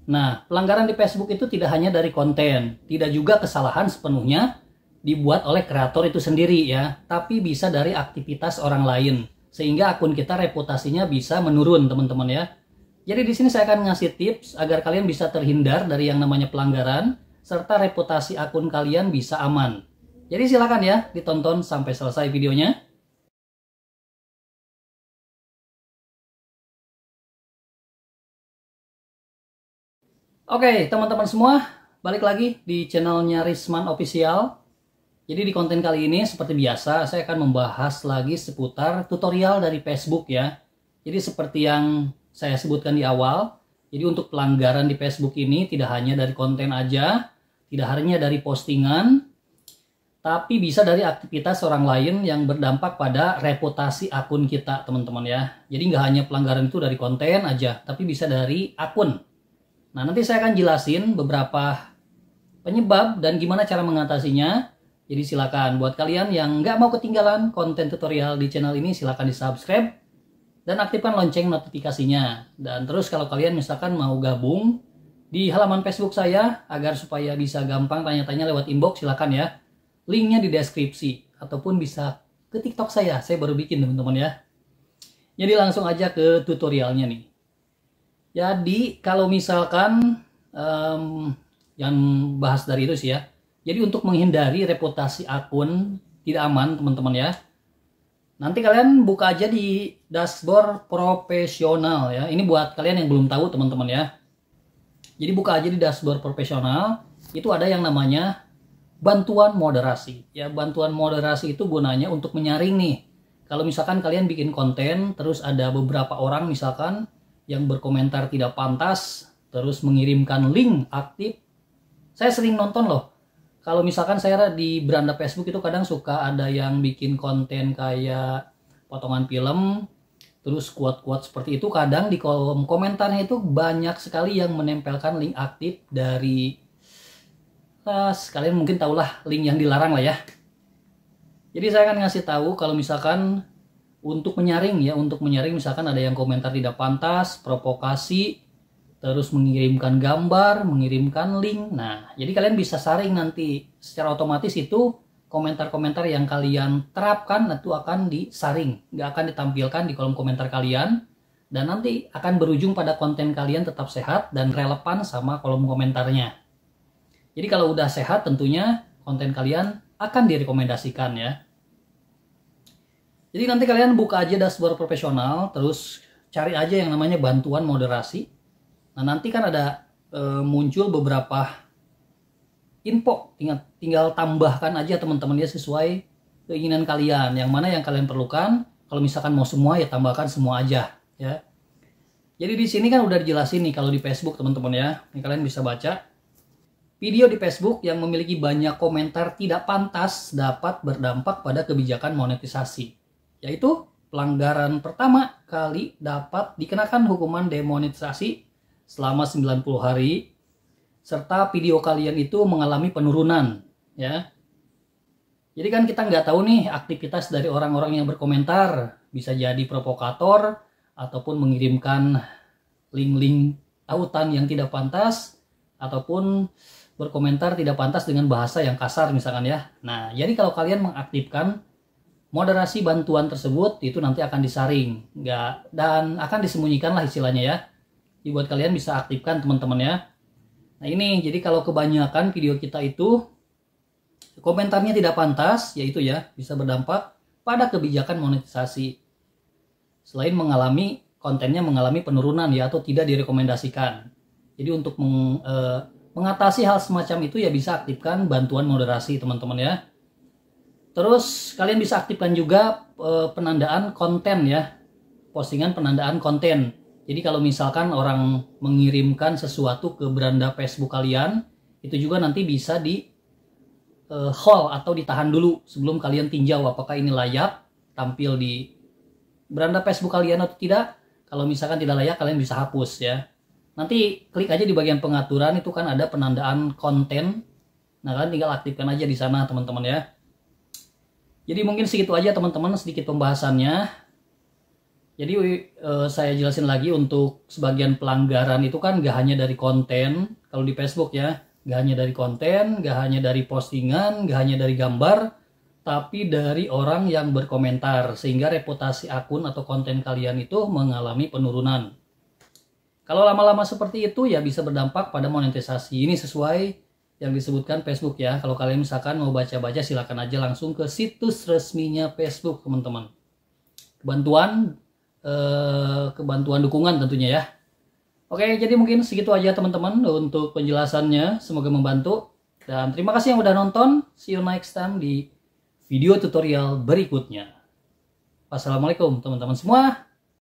Nah, pelanggaran di Facebook itu tidak hanya dari konten, tidak juga kesalahan sepenuhnya dibuat oleh kreator itu sendiri ya, tapi bisa dari aktivitas orang lain, sehingga akun kita reputasinya bisa menurun teman-teman ya. Jadi di sini saya akan ngasih tips agar kalian bisa terhindar dari yang namanya pelanggaran, serta reputasi akun kalian bisa aman. Jadi silakan ya ditonton sampai selesai videonya. Oke teman-teman semua, balik lagi di channelnya Risman Official. Jadi di konten kali ini seperti biasa saya akan membahas lagi seputar tutorial dari Facebook ya. Jadi seperti yang saya sebutkan di awal, jadi untuk pelanggaran di Facebook ini tidak hanya dari konten aja, tidak hanya dari postingan, tapi bisa dari aktivitas orang lain yang berdampak pada reputasi akun kita teman-teman ya. Jadi nggak hanya pelanggaran itu dari konten aja, tapi bisa dari akun. Nah, nanti saya akan jelasin beberapa penyebab dan gimana cara mengatasinya. Jadi silakan buat kalian yang nggak mau ketinggalan konten tutorial di channel ini, silakan di subscribe dan aktifkan lonceng notifikasinya. Dan terus kalau kalian misalkan mau gabung di halaman Facebook saya agar supaya bisa gampang tanya-tanya lewat inbox, silakan ya. Linknya di deskripsi ataupun bisa ke TikTok saya baru bikin teman-teman ya. Jadi langsung aja ke tutorialnya nih. Jadi kalau misalkan yang bahas dari itu sih ya. Jadi untuk menghindari reputasi akun tidak aman teman-teman ya. Nanti kalian buka aja di dashboard profesional ya. Ini buat kalian yang belum tahu teman-teman ya. Jadi buka aja di dashboard profesional. Itu ada yang namanya bantuan moderasi. Ya bantuan moderasi itu gunanya untuk menyaring nih. Kalau misalkan kalian bikin konten terus ada beberapa orang misalkan yang berkomentar tidak pantas, terus mengirimkan link aktif. Saya sering nonton loh. Kalau misalkan saya di beranda Facebook itu kadang suka ada yang bikin konten kayak potongan film, terus quote-quote seperti itu. Kadang di kolom komentarnya itu banyak sekali yang menempelkan link aktif dari, kalian mungkin tahulah link yang dilarang lah ya. Jadi saya akan ngasih tahu kalau misalkan untuk menyaring ya, untuk menyaring misalkan ada yang komentar tidak pantas, provokasi, terus mengirimkan gambar, mengirimkan link. Nah, jadi kalian bisa saring nanti secara otomatis itu komentar-komentar yang kalian terapkan itu akan disaring, nggak akan ditampilkan di kolom komentar kalian, dan nanti akan berujung pada konten kalian tetap sehat dan relevan sama kolom komentarnya. Jadi kalau udah sehat tentunya konten kalian akan direkomendasikan ya. Jadi nanti kalian buka aja dashboard profesional, terus cari aja yang namanya bantuan moderasi. Nah nanti kan ada muncul beberapa info, tinggal tambahkan aja teman-teman ya sesuai keinginan kalian. Yang mana yang kalian perlukan, kalau misalkan mau semua ya tambahkan semua aja ya. Jadi di sini kan udah dijelasin nih kalau di Facebook teman-teman ya. Ini kalian bisa baca. Video di Facebook yang memiliki banyak komentar tidak pantas dapat berdampak pada kebijakan monetisasi. Yaitu pelanggaran pertama kali dapat dikenakan hukuman demonetisasi selama 90 hari serta video kalian itu mengalami penurunan ya. Jadi kan kita nggak tahu nih aktivitas dari orang-orang yang berkomentar, bisa jadi provokator ataupun mengirimkan link-link tautan yang tidak pantas ataupun berkomentar tidak pantas dengan bahasa yang kasar misalkan ya. Nah, jadi kalau kalian mengaktifkan moderasi bantuan tersebut itu nanti akan disaring dan akan disembunyikan lah istilahnya ya. Jadi buat kalian bisa aktifkan teman-teman ya. Nah ini jadi kalau kebanyakan video kita itu komentarnya tidak pantas, yaitu ya bisa berdampak pada kebijakan monetisasi. Selain kontennya mengalami penurunan ya atau tidak direkomendasikan. Jadi untuk mengatasi hal semacam itu ya bisa aktifkan bantuan moderasi teman-teman ya. Terus kalian bisa aktifkan juga penandaan konten ya, postingan penandaan konten. Jadi kalau misalkan orang mengirimkan sesuatu ke beranda Facebook kalian, itu juga nanti bisa di hold atau ditahan dulu sebelum kalian tinjau apakah ini layak tampil di beranda Facebook kalian atau tidak. Kalau misalkan tidak layak kalian bisa hapus ya. Nanti klik aja di bagian pengaturan itu kan ada penandaan konten. Nah kalian tinggal aktifkan aja di sana teman-teman ya. Jadi mungkin segitu aja teman-teman sedikit pembahasannya. Jadi saya jelasin lagi, untuk sebagian pelanggaran itu kan gak hanya dari konten, kalau di Facebook ya, gak hanya dari konten, gak hanya dari postingan, gak hanya dari gambar, tapi dari orang yang berkomentar, sehingga reputasi akun atau konten kalian itu mengalami penurunan. Kalau lama-lama seperti itu ya bisa berdampak pada monetisasi. Ini sesuai yang disebutkan Facebook ya. Kalau kalian misalkan mau baca-baca, silakan aja langsung ke situs resminya Facebook, teman-teman. Kebantuan dukungan tentunya ya. Oke, jadi mungkin segitu aja teman-teman untuk penjelasannya. Semoga membantu. Dan terima kasih yang udah nonton. See you next time di video tutorial berikutnya. Wassalamualaikum teman-teman semua.